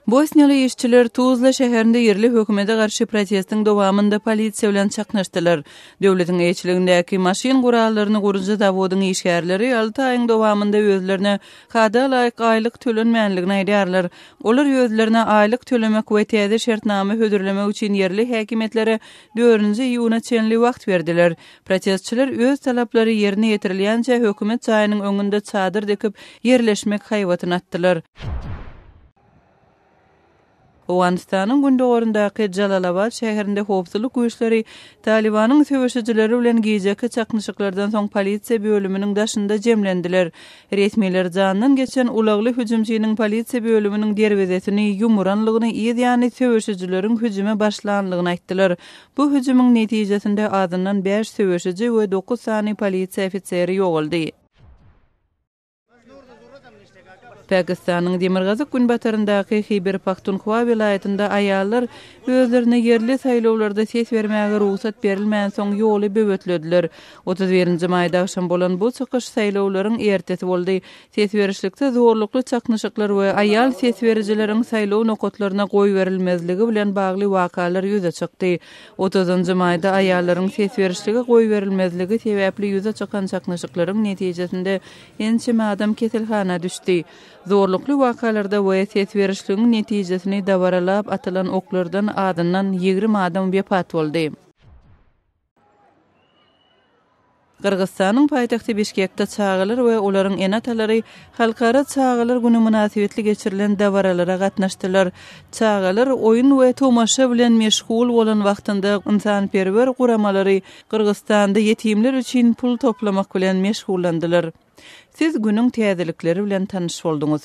Bosniyalı işçiler Tuzla şäherinde yerli hökümete garşy protestin dowamında polisiýa bilen çaknaşdylar. Döwletiň eýçiligindäki maşyn gurallaryny gurunja zawodyň işgärleri 6 aýyň dowamında özlerine kada laýyk aýlyk tölenmänligini aýdýarlar. Olar özlerine aýlyk tölemek we täze şertname hödürlemek üçin yerli häkimetlere 4-nji iýuna çenli wagt berdiler. Protestçiler öz talaplary ýerine ýetirilýänçe hökümet çaýynyň öňünde çadyr dekip yerleşmek haýwatyny atdylar. Owanistan'ın gündogorundaky Jalalabad şäherinde howpsuzlyk güýçleri Talibanyň söwüşçileri bilen giýjeki çaknyşyklardan soň polisiýa bölüminiň daşynda jemlendiler. Resmiler jandan geçen ulagly hüjümçiniň polisiýa bölüminiň derwezetini ýumuranlygyny ýa-ni söwüşçileriň hüjüme başlanlygyny aýtdylar. Bu hüjümüň netijesinde adyndan 5 söwüşçi we 9 sany polisiýa ofiseri ýogaldy. Pakistanyň Demirgazyk günbataryndaky Khyber Pakhtunkhwa vilayetinde aýallar özlerine yerli saýlawlarda ses bermäge ruhsat berilmän soň ýoly böwütlediler. 31-nji maýda akşam bolan bu çykyş saýlawlaryň ertesi boldy. Ses berişlikde zorlukly çaknyşyklar we aýal ses berijileriň saýlaw nokatlaryna goý berilmezligi bilen bagly wakalar ýüze çykdy. 30-njy maýda aýallaryň ses berişligi goý berilmezligi sebäpli ýüze çykan çaknyşyklaryň netijesinde ençe adam keselhana düşdi. Zorlukly wakalarda we ses berişligiň netijesini dawaralap atylan oklardan adyndan 20 adam wepat boldy. Kırgızstanyň paýtagty Bişkekde çağılar we olaryň enatalary halkara çağılar güni münasibetli geçirilen dawaralara gatnaşdylar. Çağılar oýun we tomaşa bilen meşgul bolan wagtynda insanperwer guramalary Kırgızstanda yetimler üçin pul toplamak bilen meşgullandylar. Siz günüň täzelikleri bilen tanyş bolduňuz.